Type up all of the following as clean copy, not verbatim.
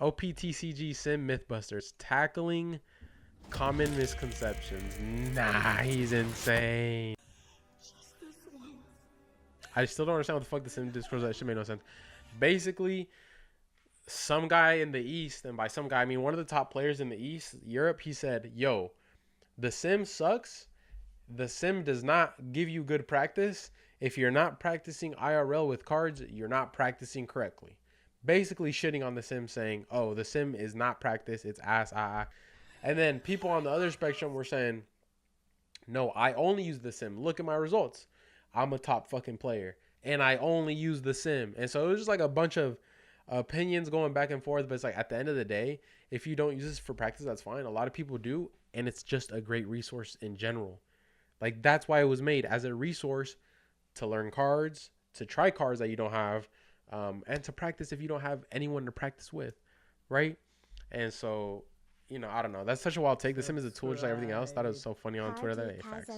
OPTCG Sim Mythbusters tackling common misconceptions. Nah, he's insane. I still don't understand what the fuck the Sim discourse. That shit made no sense. Basically, some guy in the East, and by some guy I mean one of the top players in the East, Europe, he said, "Yo, the Sim sucks. The Sim does not give you good practice. If you're not practicing IRL with cards, you're not practicing correctly." Basically shitting on the Sim, saying, "Oh, the Sim is not practice. It's ass, ah, ah." And then people on the other spectrum were saying, "No, I only use the Sim. Look at my results. I'm a top fucking player, and I only use the Sim." And so it was just like a bunch of opinions going back and forth. But it's like at the end of the day, if you don't use this for practice, that's fine. A lot of people do, and it's just a great resource in general. Like that's why it was made as a resource to learn cards, to try cards that you don't have, and to practice if you don't have anyone to practice with, right? And so, I don't know. That's such a wild take. The Sim is a tool just like everything else. Thought it was so funny on Twitter that facts.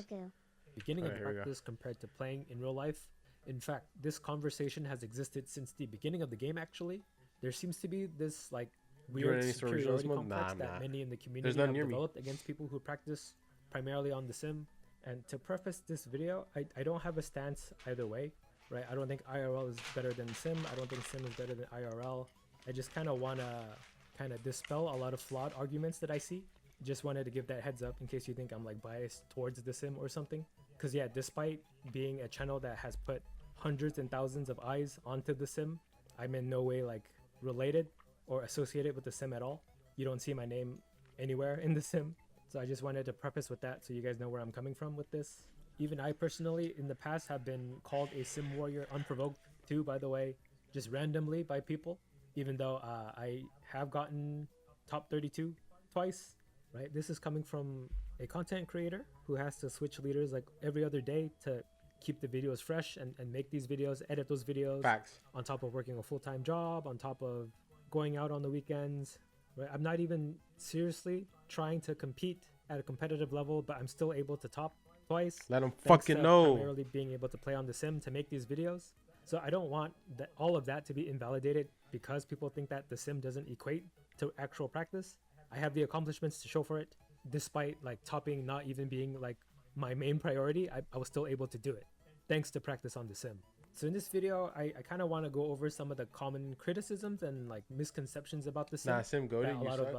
Beginning of practice compared to playing in real life. In fact, this conversation has existed since the beginning of the game. Actually, there seems to be this like weird superiority complex that many in the community have developed against people who practice primarily on the Sim. And to preface this video, I don't have a stance either way, right? I don't think IRL is better than Sim. I don't think Sim is better than IRL. I just kind of want to dispel a lot of flawed arguments that I see. Just wanted to give that heads up in case you think I'm like biased towards the Sim or something. Because yeah, despite being a channel that has put hundreds and thousands of eyes onto the Sim, I'm in no way like related or associated with the Sim at all. You don't see my name anywhere in the Sim. So I just wanted to preface with that so you guys know where I'm coming from with this. Even I personally in the past have been called a Sim warrior unprovoked too, by the way, just randomly by people, even though I have gotten top 32 twice, right? This is coming from a content creator who has to switch leaders like every other day to keep the videos fresh and make these videos, edit those videos. Facts. On top of working a full-time job, on top of going out on the weekends. Right? I'm not even seriously trying to compete at a competitive level, but I'm still able to top twice. Let them fucking know. Primarily being able to play on the Sim to make these videos. So I don't want all of that to be invalidated because people think that the Sim doesn't equate to actual practice. I have the accomplishments to show for it. Despite like topping not even being like my main priority, I was still able to do it thanks to practice on the Sim. So in this video, I kind of want to go over some of the common criticisms and like misconceptions about the Sim. Sim goated, that a lot of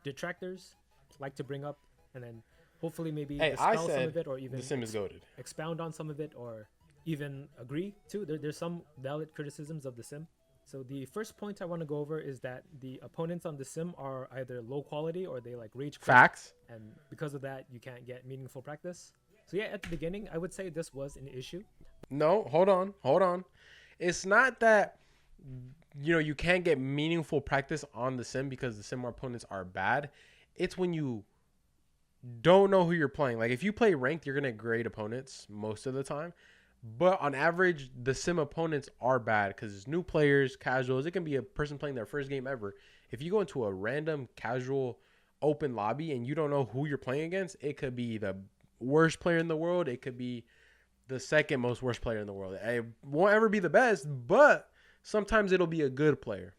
detractors like to bring up, and then hopefully maybe dispel some of it, or even the Sim is goated. Expound on some of it, or even agree to. There's some valid criticisms of the Sim. So the first point I want to go over is that the opponents on the Sim are either low quality or they like rage quit. Facts. And because of that, you can't get meaningful practice. So yeah, at the beginning, I would say this was an issue. No, hold on. It's not that, you can't get meaningful practice on the Sim because the Sim opponents are bad. It's when you don't know who you're playing. Like if you play ranked, you're going to grade opponents most of the time. But on average, the Sim opponents are bad because it's new players, casuals. It can be a person playing their first game ever. If you go into a random casual open lobby and you don't know who you're playing against, it could be the worst player in the world. It could be the second most worst player in the world. It won't ever be the best, but sometimes it'll be a good player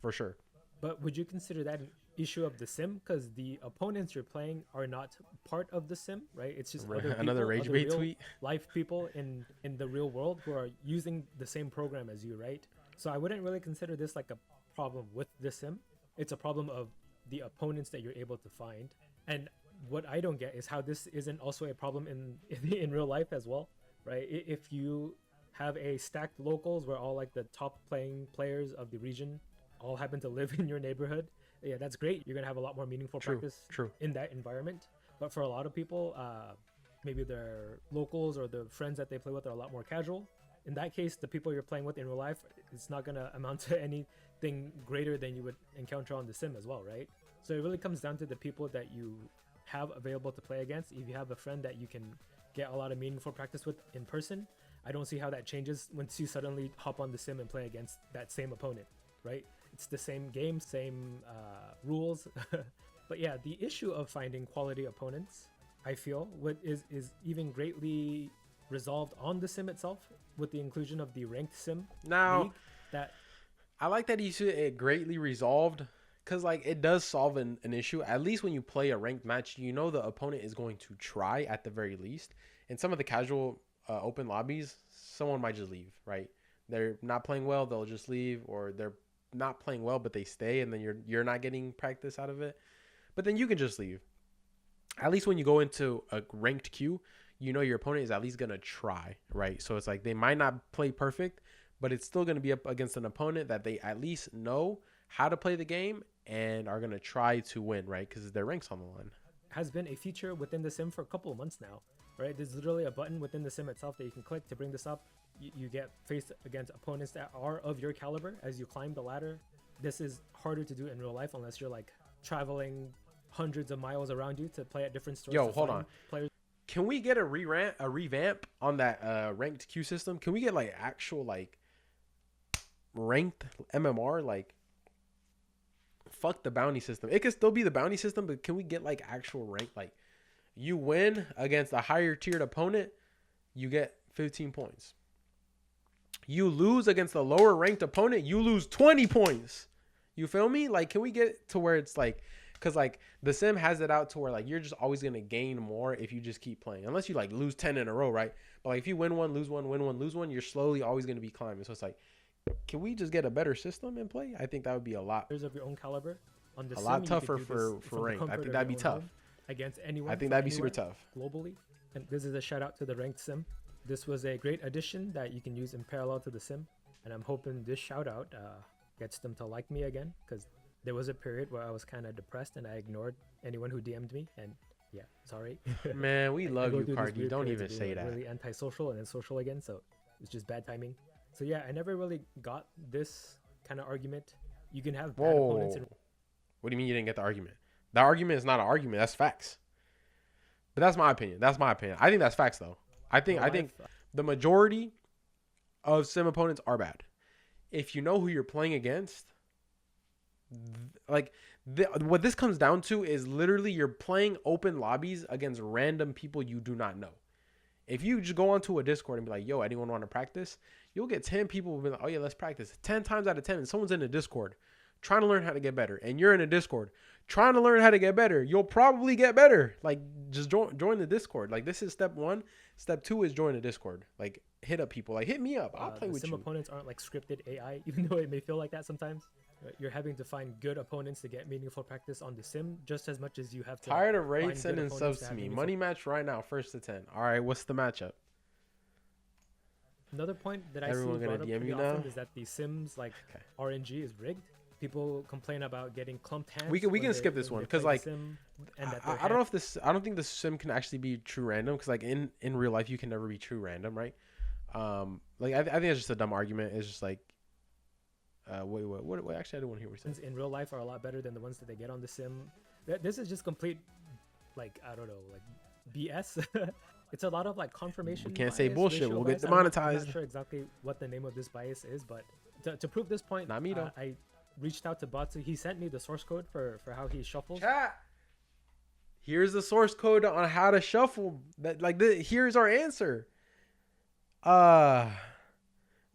for sure. But would you consider that an issue of the Sim? Because the opponents you're playing are not part of the Sim, right? It's just another rage bait tweet. Life people in the real world who are using the same program as you, right? So I wouldn't really consider this like a problem with the Sim. It's a problem of the opponents that you're able to find. And what I don't get is how this isn't also a problem in real life as well, right? If you have a stacked locals where all like the top playing players of the region all happen to live in your neighborhood, yeah, that's great. You're gonna have a lot more meaningful practice in that environment. But for a lot of people, maybe their locals or the friends that they play with are a lot more casual. In that case, the people you're playing with in real life, it's not gonna amount to anything greater than you would encounter on the Sim as well, right? So it really comes down to the people that you have available to play against. If you have a friend that you can get a lot of meaningful practice with in person, I don't see how that changes once you suddenly hop on the Sim and play against that same opponent, right? It's the same game, same rules. But yeah, the issue of finding quality opponents, I feel, is even greatly resolved on the Sim itself with the inclusion of the ranked Sim now league. That I like that it greatly resolved, because like it does solve an issue. At least when you play a ranked match, you know the opponent is going to try at the very least. In some of the casual open lobbies, someone might just leave, right? They're not playing well, they'll just leave, or they're not playing well but they stay, and then you're not getting practice out of it. But then you can just leave. At least when you go into a ranked queue, you know your opponent is at least gonna try, right? So it's like they might not play perfect, but it's still gonna be up against an opponent that they at least know how to play the game and are gonna try to win, right? Because their rank's on the line. Has been a feature within the sim for a couple of months now, right? There's literally a button within the sim itself that you can click to bring this up. You get faced against opponents that are of your caliber as you climb the ladder. This is harder to do in real life unless you're like traveling hundreds of miles around you to play at different stores. Yo, hold on. Players. Can we get a revamp on that ranked queue system? Can we get like actual like ranked MMR? Like, fuck the bounty system. It could still be the bounty system, but can we get like actual rank? Like, you win against a higher tiered opponent, you get 15 points. You lose against a lower ranked opponent, you lose 20 points. You feel me? Like, can we get to where it's like, because like the sim has it out to where like you're just always going to gain more if you just keep playing, unless you like lose 10 in a row, right? But like if you win one, lose one, win one, lose one, you're slowly always going to be climbing. So it's like, can we just get a better system in play? I think that would be a lot of your own caliber on the a lot tougher for ranked. I think that'd be tough against anyone. I think that'd be super tough globally. And this is a shout out to the ranked sim. This was a great addition that you can use in parallel to the sim, and I'm hoping this shout out gets them to like me again, because there was a period where I was kind of depressed and I ignored anyone who DM'd me, and yeah, sorry. Man, we love you, Cardi. Don't even say that. Really antisocial and then social again, so it's just bad timing. So yeah, I never really got this kind of argument. You can have bad opponents. What do you mean you didn't get the argument? The argument is not an argument. That's facts. But that's my opinion. I think that's facts though. I think the majority of sim opponents are bad. If you know who you're playing against, what this comes down to is literally you're playing open lobbies against random people you do not know. If you just go onto a Discord and be like, yo, anyone want to practice? You'll get 10 people who be like, oh yeah, let's practice. 10 times out of 10, and someone's in a Discord trying to learn how to get better, and you're in a Discord trying to learn how to get better, you'll probably get better. Like, just join the Discord. Like, this is step 1. Step 2 is join the Discord. Like, hit up people. Like, hit me up. I'll play with you. Some opponents aren't like scripted AI, even though it may feel like that sometimes. You're having to find good opponents to get meaningful practice on the sim just as much as you have to. Tired of raid sending subs to me. Money match right now, 1st to 10. All right, what's the matchup? Another point that I see brought up pretty often is that the sims like RNG is rigged. People complain about getting clumped hands. We can skip this one because like I don't know if I don't think the sim can actually be true random, because like in real life you can never be true random, right? Like I think it's just a dumb argument. It's just like what actually I don't want to hear what you're saying. In real life are a lot better than the ones that they get on the sim. This is just complete like I don't know, like BS. It's a lot of like confirmation. We can't say bullshit. We'll get demonetized. I'm not sure exactly what the name of this bias is, but to prove this point, not me though. I reached out to Batsu. He sent me the source code for how he shuffles. Chat. Here's the source code on how to shuffle. Here's our answer. What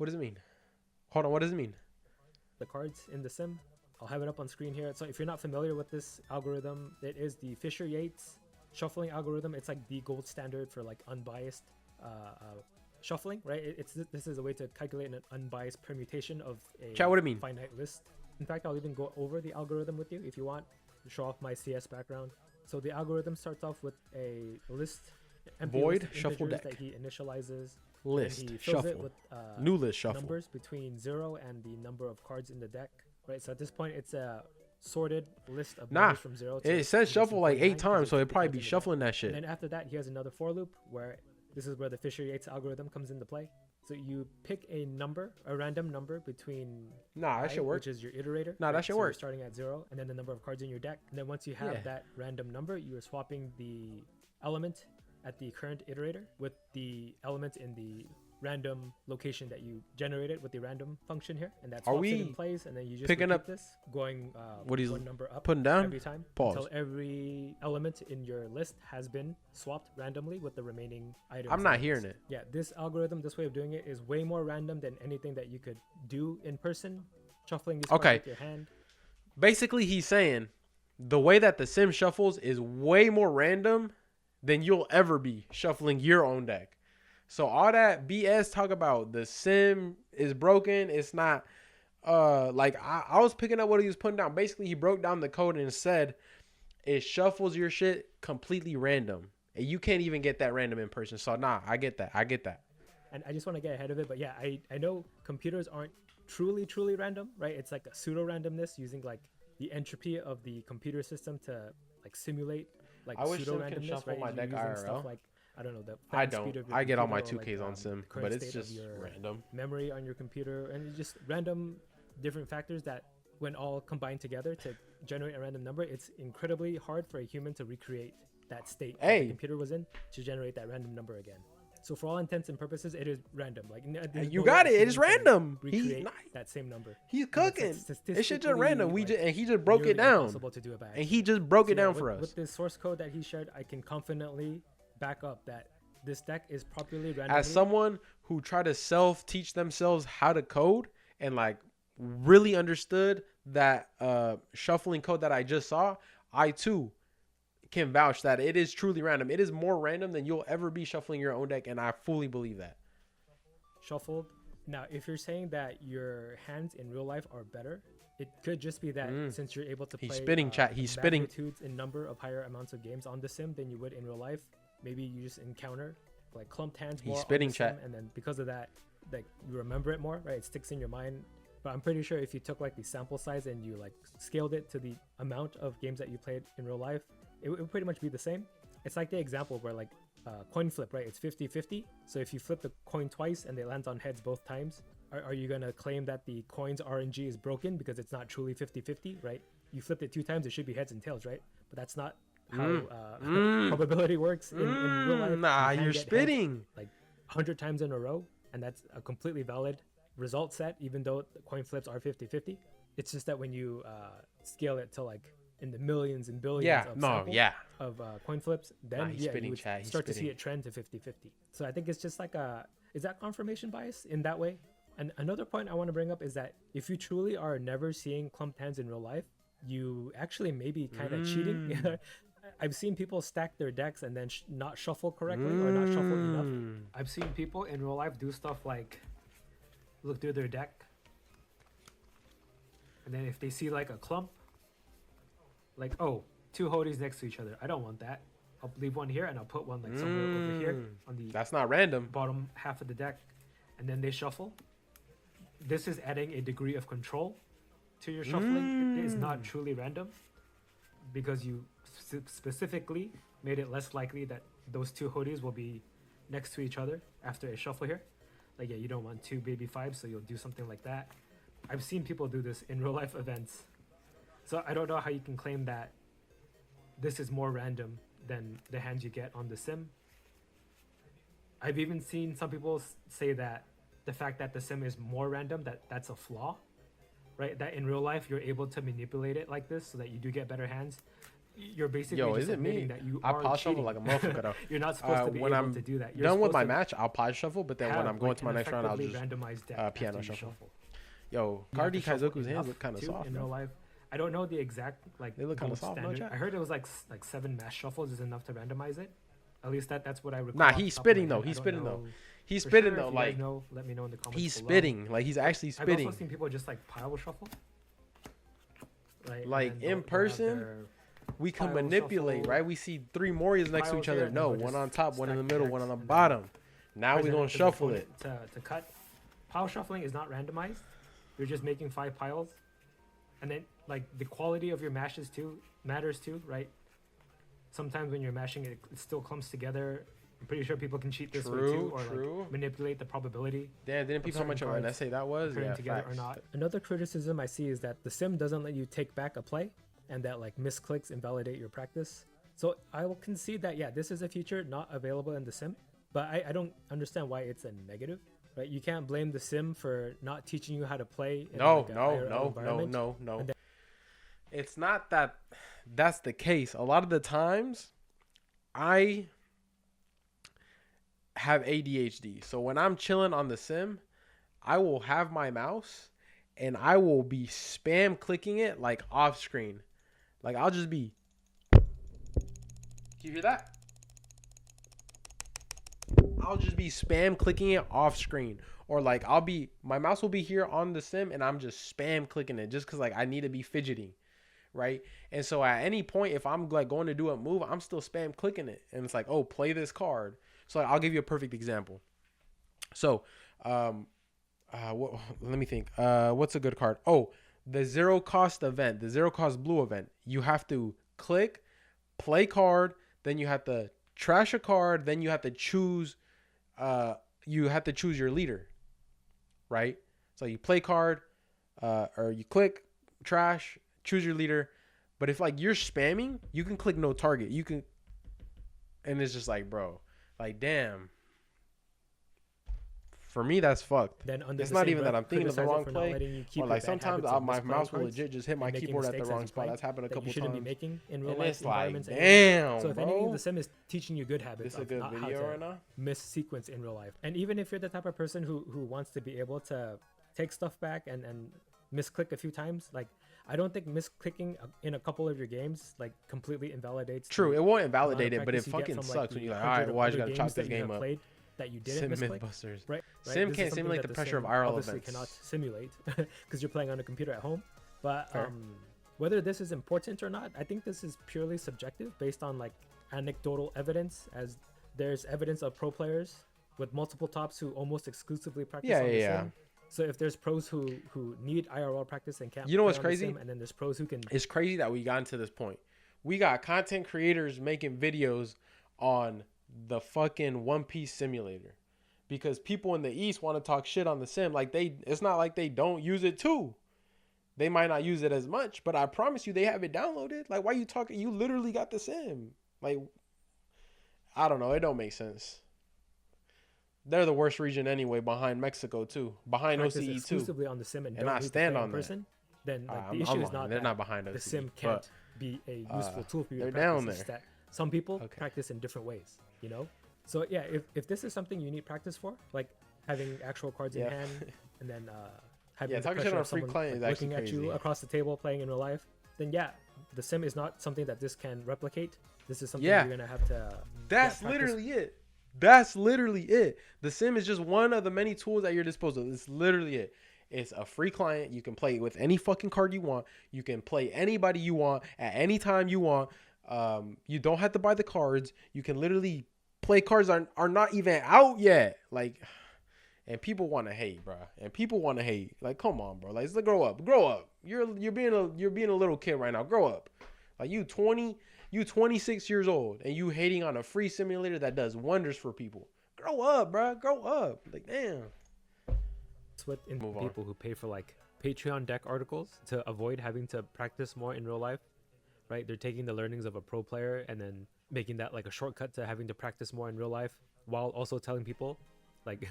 does it mean? Hold on. What does it mean? The cards in the sim. I'll have it up on screen here. So if you're not familiar with this algorithm, it is the Fisher-Yates shuffling algorithm. It's like the gold standard for like unbiased shuffling, right? This is a way to calculate an unbiased permutation of a finite list. In fact, I'll even go over the algorithm with you if you want to show off my CS background. So the algorithm starts off with a list, void shuffle deck that he initializes. List he fills shuffle it with, new list shuffle numbers between 0 and the number of cards in the deck, right? So at this point, it's a sorted list of numbers from 0 to it says shuffle like 8 times, so it'd probably be shuffling that shit. And then after that, he has another for loop where this is where the Fisher-Yates algorithm comes into play. So you pick a random number between that should work, which is your iterator. That should work. You're starting at 0, and then the number of cards in your deck. And then once you have that random number, you are swapping the element at the current iterator with the element in the random location that you generated with the random function here, and that's swaps it in place, and then you just picking up this going one number up putting down every time until every element in your list has been swapped randomly with the remaining items. I'm not hearing it. Yeah, this algorithm, this way of doing it is way more random than anything that you could do in person shuffling these cards with your hand. Basically, he's saying the way that the sim shuffles is way more random than you'll ever be shuffling your own deck. So all that BS talk about the sim is broken, it's not. Like I was picking up what he was putting down. Basically, he broke down the code and said it shuffles your shit completely random, and you can't even get that random in person. So nah, I get that. And I just want to get ahead of it, but yeah, I know computers aren't truly random, right? It's like a pseudo randomness using like the entropy of the computer system to like simulate like pseudo randomness, right? My deck IRL. Stuff like, I don't know. I don't. I get all my 2Ks on sim, but it's just random. Memory on your computer, and just random different factors that, when all combined together to generate a random number, it's incredibly hard for a human to recreate that state that the computer was in to generate that random number again. So for all intents and purposes, it is random. Like you got it. It is random. He's that same number. He's cooking. It's just random. He just broke it down. Impossible to do it by and he just broke it down for us. With this source code that he shared, I can confidently back up that this deck is properly random. As someone who tried to self-teach themselves how to code and like really understood that shuffling code that I just saw, I too can vouch that it is truly random. It is more random than you'll ever be shuffling your own deck, and I fully believe that. Shuffled. Now, if you're saying that your hands in real life are better, it could just be that since you're able to play he's spitting magnitudes in number of higher amounts of games on the sim than you would in real life. Maybe you just encounter like clumped hands more. He's spitting, chat, and then because of that, like you remember it more, right? It sticks in your mind. But I'm pretty sure if you took like the sample size and you like scaled it to the amount of games that you played in real life, it would pretty much be the same. It's like the example where like coin flip, right? It's 50-50. So if you flip the coin twice and it lands on heads both times, are you going to claim that the coin's RNG is broken because it's not truly 50-50, right? You flipped it 2 times, it should be heads and tails, right? But that's not how probability works in real life. Nah, you're spitting like 100 times in a row, and that's a completely valid result set, even though the coin flips are 50-50. It's just that when you scale it to like in the millions and billions of coin flips, then you would start to see it trend to 50-50. So I think it's just like is that confirmation bias in that way? And another point I want to bring up is that if you truly are never seeing clumped hands in real life, you actually may be kind of cheating. I've seen people stack their decks and then not shuffle correctly or not shuffle enough. I've seen people in real life do stuff like look through their deck, and then if they see like a clump, like, oh, 2 hoodies next to each other, I don't want that. I'll leave one here and I'll put one like somewhere over here on the that's not random bottom half of the deck, and then they shuffle. This is adding a degree of control to your shuffling. It is not truly random because you specifically made it less likely that those 2 hoodies will be next to each other after a shuffle here. Like, yeah, you don't want 2 baby 5s, so you'll do something like that. I've seen people do this in real life events. So I don't know how you can claim that this is more random than the hands you get on the sim. I've even seen some people say that the fact that the sim is more random, that's a flaw, right? That in real life, you're able to manipulate it like this so that you do get better hands. You're basically just admitting that you are cheating. Shuffle like a motherfucker though. You're not supposed to be able to do that. You're done with my match, I'll pause shuffle, but then when I'm going to my next round, I'll just piano shuffle. Yo, Cardi Kaizoku's hands look kind of soft in real life. I don't know the exact like. They look kind of soft. No, I heard it was like 7 mash shuffles is enough to randomize it. At least that's what I recall. Nah, he's spitting though. He's spitting though. He's spitting though. Like, let me know in the comments. He's spitting. Like, he's actually spitting. I've also seen people just like pile shuffle. Like in person, we can manipulate, right? We see 3 Morias next to each other. No, one on top, one in the middle, one on the bottom. Now we're gonna shuffle it to cut. Pile shuffling is not randomized. You're just making 5 piles, and then like the quality of your mashes too matters too, right? Sometimes when you're mashing it, it still clumps together. I'm pretty sure people can cheat this way too, or like manipulate the probability. Damn, didn't people how much of an essay that was? Yeah, together or not. Another criticism I see is that the sim doesn't let you take back a play, and that like misclicks invalidate your practice. So I will concede that this is a feature not available in the sim, but I don't understand why it's a negative. Right? You can't blame the sim for not teaching you how to play. No. It's not that that's the case. A lot of the times, I have ADHD. So when I'm chilling on the sim, I will have my mouse and I will be spam clicking it like off screen. Like I'll just be. Can you hear that? I'll just be spam clicking it off screen, or like my mouse will be here on the sim and I'm just spam clicking it just because like I need to be fidgeting, right? And so at any point, if I'm like going to do a move, I'm still spam clicking it, and it's like, oh, play this card. So like, I'll give you a perfect example. So let me think. What's a good card? Oh, the zero cost event, the zero cost blue event. You have to click, play card, then you have to trash a card, then you have to choose. You have to choose your leader, right? So you play card, or you click, trash, choose your leader. But if like you're spamming, you can click no target. You can, and it's just like, bro, like damn. For me, that's fucked. Then it's not even that I'm thinking of the wrong play. Or like sometimes my mouse will legit just hit my keyboard at the wrong spot. That's happened a couple times. You shouldn't be making in real life environments. Damn, so if anything, the sim is teaching you good habits. This is a good video right now. Miss sequence in real life. And even if you're the type of person who wants to be able to take stuff back and misclick a few times, like I don't think misclicking in a couple of your games like completely invalidates. True, it won't invalidate it, but it fucking sucks when you're like, all right, well, I just gotta chop this game up. That you didn't Sim Mythbusters. Right? Sim can't simulate the pressure of IRL obviously events. Cannot simulate because you're playing on a computer at home. But whether this is important or not, I think this is purely subjective based on like anecdotal evidence, as there's evidence of pro players with multiple tops who almost exclusively practice on the sim. So if there's pros who need IRL practice and can't, you know what's crazy? The sim, and then there's pros who can. It's crazy that we got into this point. We got content creators making videos on the fucking One Piece simulator because people in the East want to talk shit on the sim. Like it's not like they don't use it too. They might not use it as much, but I promise you they have it downloaded. Like, why you talking? You literally got the sim. Like, I don't know. It don't make sense. They're the worst region anyway, behind Mexico too, behind OCE too. Exclusively on the sim and I stand on person. Then like, the issue is not they're not behind OCE. The sim can't be a useful tool for you. They're down there. Some people practice in different ways, you know? So yeah, if this is something you need practice for, like having actual cards in hand and then having the pressure of someone looking at you across the table playing in real life, then yeah, the sim is not something that this can replicate. This is something you're going to have to That's literally it. That's literally it. The sim is just one of the many tools at your disposal. It's literally it. It's a free client. You can play with any fucking card you want. You can play anybody you want at any time you want. You don't have to buy the cards. You can literally play cards are not even out yet. Like, and people want to hate, bro. And people want to hate. Like, come on, bro. Like, let's grow up. Grow up. You're being a little kid right now. Grow up. Like, you 26 years old and you hating on a free simulator that does wonders for people. Grow up, bro. Grow up. Like, damn. It's what people who pay for like Patreon deck articles to avoid having to practice more in real life. Right, they're taking the learnings of a pro player and then making that like a shortcut to having to practice more in real life, while also telling people like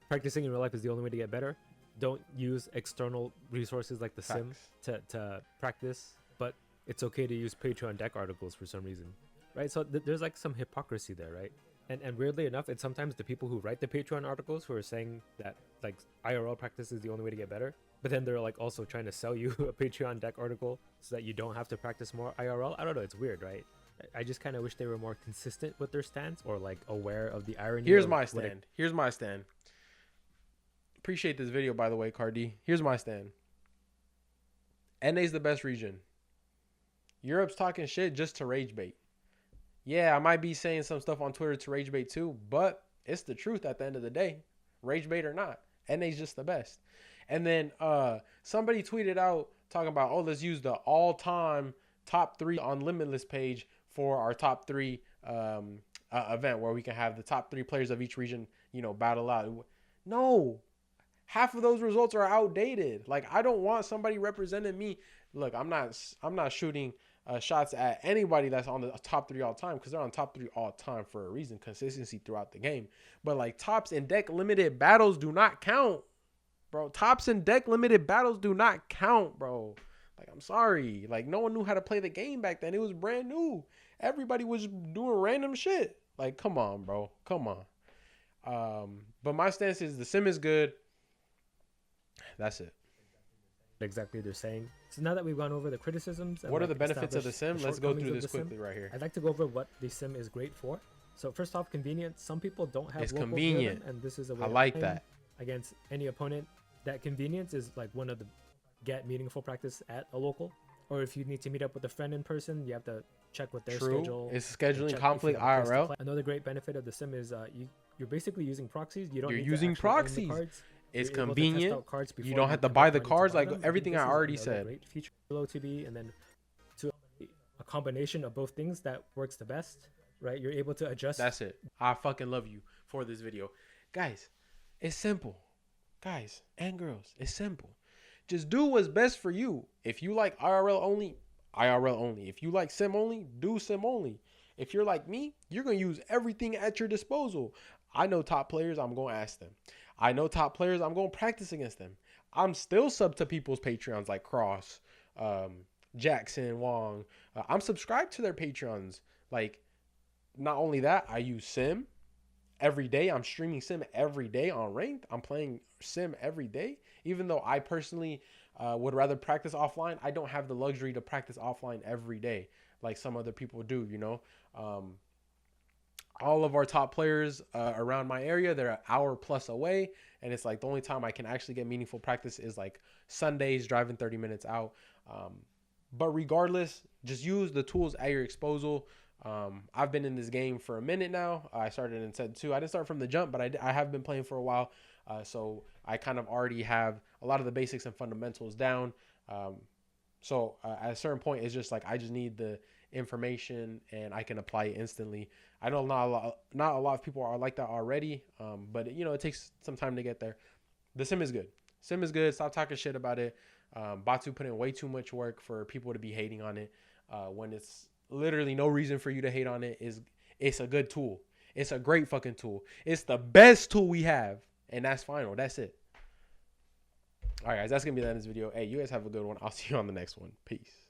practicing in real life is the only way to get better. Don't use external resources like the sim to practice, but it's okay to use Patreon deck articles for some reason, right? So there's like some hypocrisy there, right? And weirdly enough, it's sometimes the people who write the Patreon articles who are saying that like IRL practice is the only way to get better. But then they're like also trying to sell you a Patreon deck article so that you don't have to practice more IRL. I don't know. It's weird, right? I just kind of wish they were more consistent with their stance or like aware of the irony. Here's my stand. Appreciate this video, by the way, Cardi. Here's my stand. NA's the best region. Europe's talking shit just to rage bait. Yeah, I might be saying some stuff on Twitter to rage bait too, but it's the truth at the end of the day. Rage bait or not, NA's just the best. And then somebody tweeted out talking about, oh, let's use the all-time top 3 on Limitless page for our top 3 event where we can have the top 3 players of each region, battle out. No, half of those results are outdated. Like, I don't want somebody representing me. Look, I'm not shooting shots at anybody that's on the top 3 all time because they're on top 3 all time for a reason, consistency throughout the game. But like tops and deck limited battles do not count. Bro, tops and deck limited battles do not count, bro. Like, I'm sorry. Like, no one knew how to play the game back then. It was brand new. Everybody was doing random shit. Like, come on, bro. Come on. But my stance is the sim is good. That's it. exactly they're saying. So now that we've gone over the criticisms, and what are the benefits of the sim? Let's go through this quickly right here. I'd like to go over what the sim is great for. So first off, convenience. Some people don't have it's local convenient, and this is a way I like that against any opponent. That convenience is like one of the get meaningful practice at a local, or if you need to meet up with a friend in person, you have to check with their schedule. It's scheduling conflict IRL. Another great benefit of the sim is you're basically using proxies. You don't you're need using to proxies. Cards. It's convenient. You don't have to buy the cards, like everything I already said. Great feature below to be, and then to a combination of both things that works the best, right? You're able to adjust. That's it. I fucking love you for this video. Guys, it's simple. Guys and girls, it's simple. Just do what's best for you. If you like IRL only, IRL only. If you like sim only, do sim only. If you're like me, you're going to use everything at your disposal. I know top players, I'm going to ask them. I know top players, I'm going to practice against them. I'm still sub to people's Patreons like Cross, Jackson, Wong. I'm subscribed to their Patreons. Like, not only that, I use sim every day. I'm streaming sim every day on ranked. I'm playing sim every day. Even though I personally would rather practice offline, I don't have the luxury to practice offline every day like some other people do, you know. All of our top players around my area, they're an hour plus away, and it's like the only time I can actually get meaningful practice is like Sundays, driving 30 minutes out. But regardless, just use the tools at your disposal. I've been in this game for a minute now. I started in Set 2. I didn't start from the jump, but I have been playing for a while. So I kind of already have a lot of the basics and fundamentals down. So at a certain point, it's just like I just need the information and I can apply it instantly. I know not a lot of people are like that already, but you know, it takes some time to get there. The sim is good. Sim is good. Stop talking shit about it. Batu put in way too much work for people to be hating on it when it's literally no reason for you to hate on it. It's a good tool. It's a great fucking tool. It's the best tool we have, and that's final. That's it. All right, guys, that's gonna be the end of this video. Hey, you guys have a good one. I'll see you on the next one. Peace.